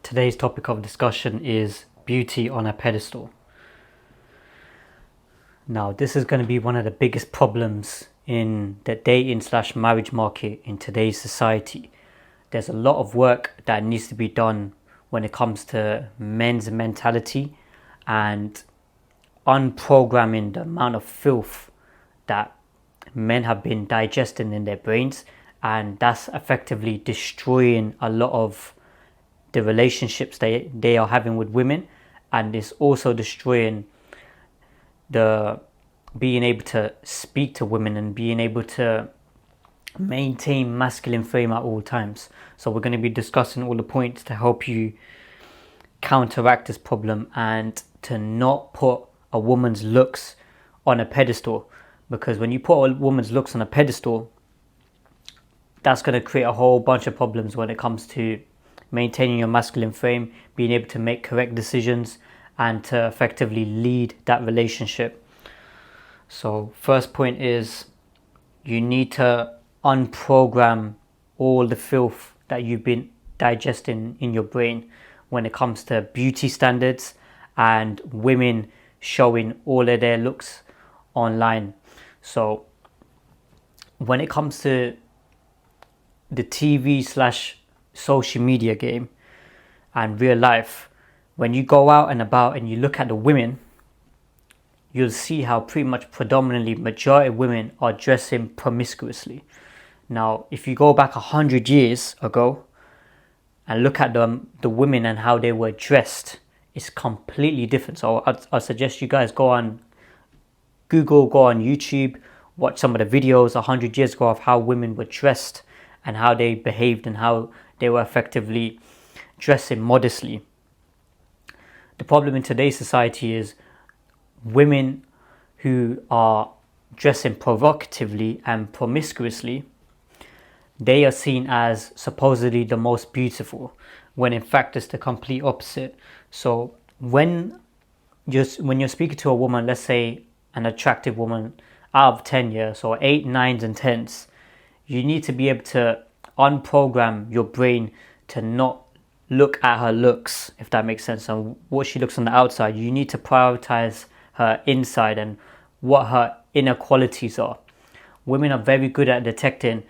Today's topic of discussion is beauty on a pedestal. Now, this is going to be one of the biggest problems in the dating/marriage market in today's society. There's a lot of work that needs to be done when it comes to men's mentality and unprogramming the amount of filth that men have been digesting in their brains, and that's effectively destroying a lot of the relationships they are having with women, and it's also destroying the being able to speak to women and being able to maintain masculine frame at all times. So we're going to be discussing all the points to help you counteract this problem and to not put a woman's looks on a pedestal, because when you put a woman's looks on a pedestal, that's going to create a whole bunch of problems when it comes to maintaining your masculine frame, being able to make correct decisions, and to effectively lead that relationship. So first point is you need to unprogram all the filth that you've been digesting in your brain when it comes to beauty standards and women showing all of their looks online. So when it comes to the TV/social media game and real life, when you go out and about and you look at the women, you'll see how pretty much predominantly majority of women are dressing promiscuously. Now, if you go back 100 years ago and look at the women and how they were dressed, it's completely different. So I suggest you guys go on Google, go on YouTube, watch some of the videos 100 years ago of how women were dressed and how they behaved and how they were effectively dressing modestly. The problem in today's society is women who are dressing provocatively and promiscuously, they are seen as supposedly the most beautiful, when in fact it's the complete opposite. So when you're speaking to a woman, let's say an attractive woman, out of 10 years, or 8, 9s and 10s, you need to be able to unprogram your brain to not look at her looks, if that makes sense, and what she looks on the outside. You need to prioritize her inside and what her inner qualities are. Women are very good at detecting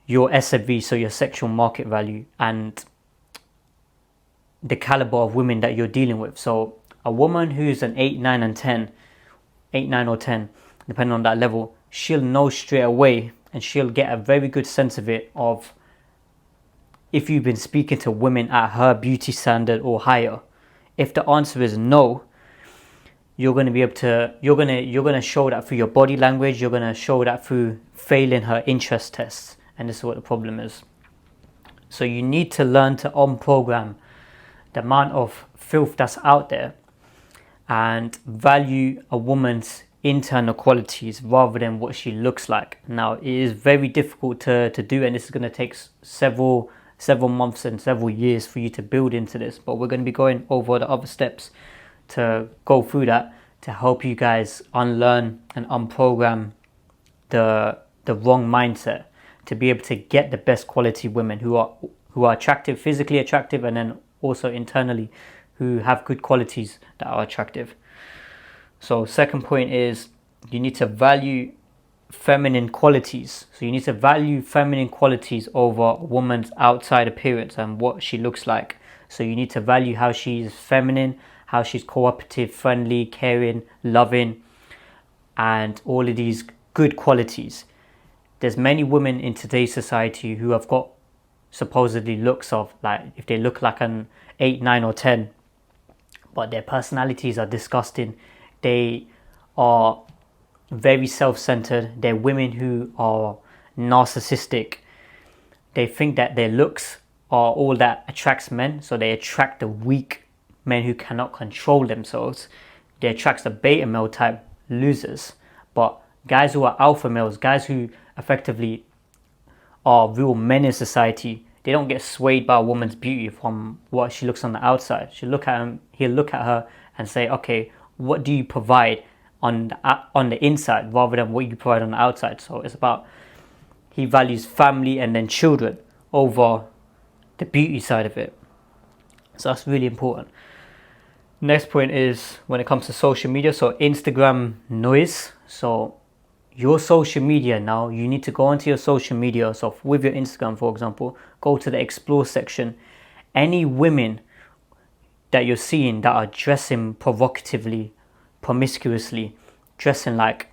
your SFV, so your sexual market value, and the caliber of women that you're dealing with. So a woman who's an 8, 9 and 10, 8, 9 or 10, depending on that level, she'll know straight away, and she'll get a very good sense of it, of if you've been speaking to women at her beauty standard or higher. If the answer is no, you're going to be able to, you're going to show that through your body language, you're going to show that through failing her interest tests, and this is what the problem is. So you need to learn to unprogram the amount of filth that's out there and value a woman's internal qualities rather than what she looks like. Now, it is very difficult to do, and this is going to take several months and several years for you to build into this, but we're going to be going over the other steps to go through that to help you guys unlearn and unprogram the wrong mindset, to be able to get the best quality women who are attractive, physically attractive, and then also internally who have good qualities that are attractive. So second point is you need to value feminine qualities. So you need to value feminine qualities over a woman's outside appearance and what she looks like. So you need to value how she's feminine, how she's cooperative, friendly, caring, loving, and all of these good qualities. There's many women in today's society who have got supposedly looks of, like, if they look like an 8, 9 or 10, but their personalities are disgusting. They are very self-centered. They're women who are narcissistic. They think that their looks are all that attracts men, so they attract the weak men who cannot control themselves. They attract the beta male type losers. But guys who are alpha males, guys who effectively are real men in society, they don't get swayed by a woman's beauty from what she looks on the outside. He'll look at her and say, okay, what do you provide on the inside rather than what you provide on the outside? So it's about, he values family and then children over the beauty side of it. So that's really important. Next point is when it comes to social media, so Instagram noise. So your social media now, you need to go into your social media. So with your Instagram, for example, go to the explore section. Any women that you're seeing that are dressing provocatively, promiscuously, dressing like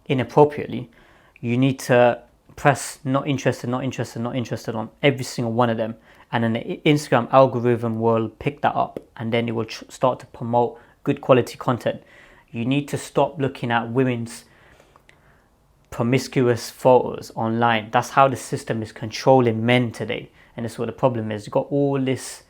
inappropriately, you need to press not interested, not interested, not interested on every single one of them. And then the Instagram algorithm will pick that up, and then it will start to promote good quality content. You need to stop looking at women's promiscuous photos online. That's how the system is controlling men today. And that's what the problem is. You've got all this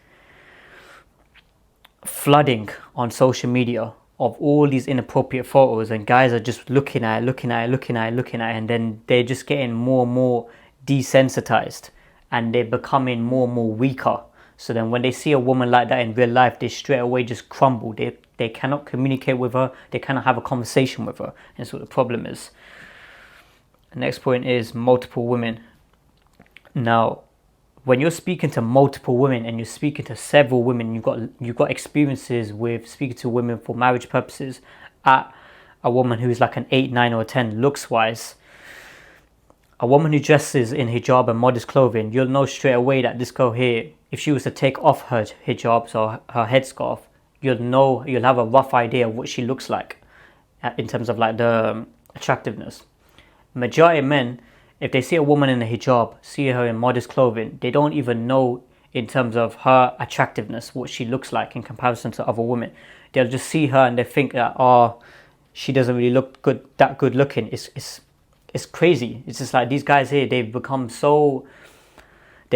flooding on social media of all these inappropriate photos, and guys are just looking at it, and then they're just getting more and more desensitized, and they're becoming more and more weaker. So then when they see a woman like that in real life, they straight away just crumble. They cannot communicate with her, they cannot have a conversation with her. And that's what the problem is. The next point is multiple women. Now, when you're speaking to multiple women and you're speaking to several women, you've got experiences with speaking to women for marriage purposes, at a woman who's like an 8, 9 or a 10 looks wise, a woman who dresses in hijab and modest clothing, you'll know straight away that this girl here, if she was to take off her hijab, so her headscarf, you'll have a rough idea of what she looks like in terms of like the attractiveness. Majority of men, if they see a woman in a hijab, see her in modest clothing, they don't even know in terms of her attractiveness what she looks like in comparison to other women. They'll just see her and they think that, oh, she doesn't really look that good looking. It's crazy. It's just like these guys here, their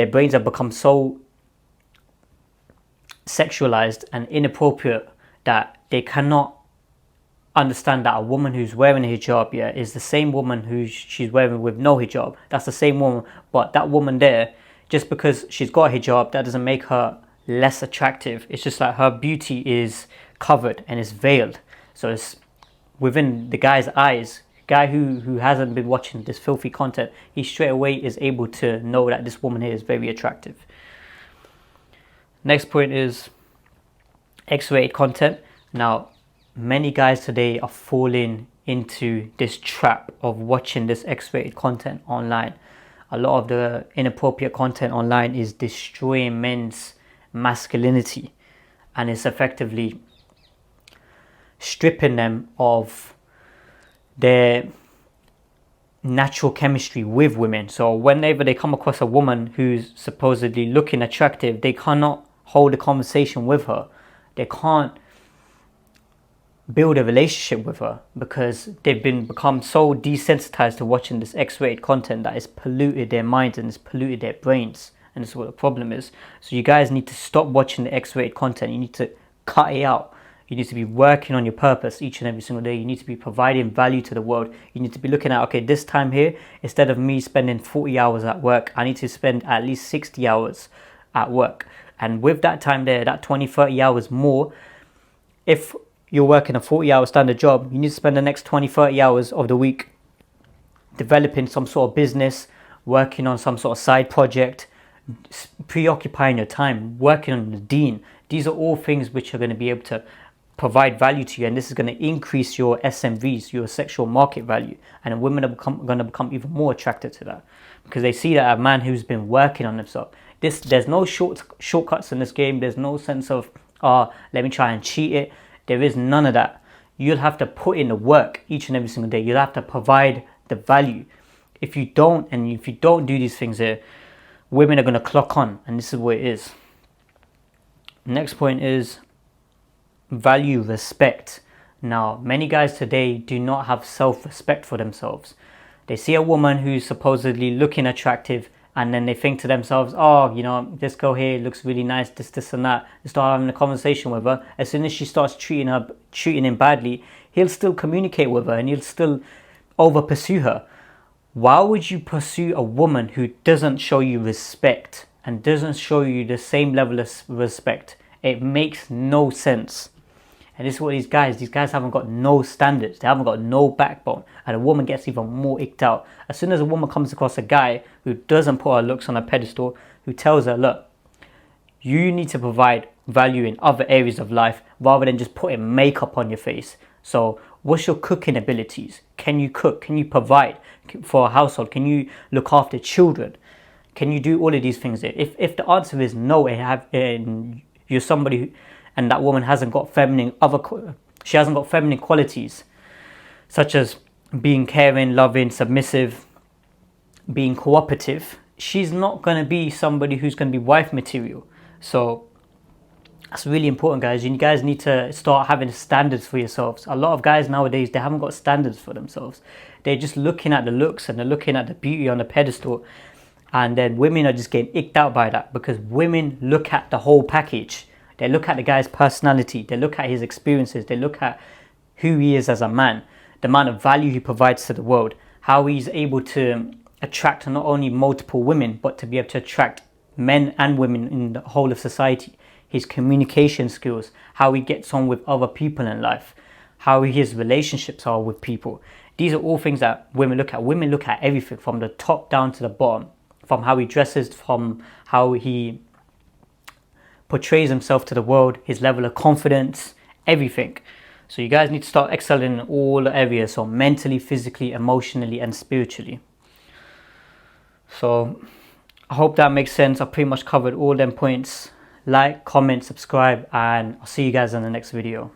brains have become so sexualized and inappropriate that they cannot understand that a woman who's wearing a hijab, is the same woman who she's wearing with no hijab. That's the same woman, but that woman there, just because she's got a hijab, that doesn't make her less attractive. It's just like her beauty is covered and is veiled. So it's within the guy's eyes. Guy who hasn't been watching this filthy content, he straight away is able to know that this woman here is very attractive. Next point is X-rated content. Now, many guys today are falling into this trap of watching this X-rated content online. A lot of the inappropriate content online is destroying men's masculinity, and it's effectively stripping them of their natural chemistry with women. So whenever they come across a woman who's supposedly looking attractive, they cannot hold a conversation with her. They can't build a relationship with her because they've become so desensitized to watching this X-rated content that it's polluted their minds and it's polluted their brains. And this is what the problem is. So you guys need to stop watching the X-rated content. You need to cut it out. You need to be working on your purpose each and every single day. You need to be providing value to the world. You need to be looking at, okay, this time here, instead of me spending 40 hours at work, I need to spend at least 60 hours at work. And with that time there, that 20, 30 hours more, if you're working a 40-hour standard job, you need to spend the next 20, 30 hours of the week developing some sort of business, working on some sort of side project, preoccupying your time, working on the deen. These are all things which are going to be able to provide value to you, and this is going to increase your SMVs, your sexual market value, and women are going to become even more attracted to that because they see that a man who's been working on himself. There's no shortcuts in this game. There's no sense of, let me try and cheat it. There is none of that. You'll have to put in the work each and every single day. You'll have to provide the value. If you don't do these things here, women are going to clock on, and this is what it is. Next point is value respect. Now, many guys today do not have self-respect for themselves. They see a woman who's supposedly looking attractive, and then they think to themselves, this girl here looks really nice, this and that. They start having a conversation with her. As soon as she starts treating him badly, he'll still communicate with her and he'll still over pursue her. Why would you pursue a woman who doesn't show you respect and doesn't show you the same level of respect? It makes no sense. And this is what these guys haven't got no standards. They haven't got no backbone. And a woman gets even more icked out. As soon as a woman comes across a guy who doesn't put her looks on a pedestal, who tells her, look, You need to provide value in other areas of life rather than just putting makeup on your face. So what's your cooking abilities? Can you cook? Can you provide for a household? Can you look after children? Can you do all of these things? If the answer is no, you're somebody who, and that woman hasn't got she hasn't got feminine qualities such as being caring, loving, submissive, being cooperative, she's not going to be somebody who's going to be wife material. So that's really important, guys. You guys need to start having standards for yourselves. A lot of guys nowadays, they haven't got standards for themselves. They're just looking at the looks and they're looking at the beauty on the pedestal, and then women are just getting icked out by that, because women look at the whole package. They look at the guy's personality, they look at his experiences, they look at who he is as a man, the amount of value he provides to the world, how he's able to attract not only multiple women, but to be able to attract men and women in the whole of society, his communication skills, how he gets on with other people in life, how his relationships are with people. These are all things that women look at. Women look at everything from the top down to the bottom, from how he dresses, from how he portrays himself to the world, his level of confidence, everything. So you guys need to start excelling in all areas, so mentally, physically, emotionally, and spiritually. So I hope that makes sense. I pretty much covered all them points. Like, comment, subscribe, and I'll see you guys in the next video.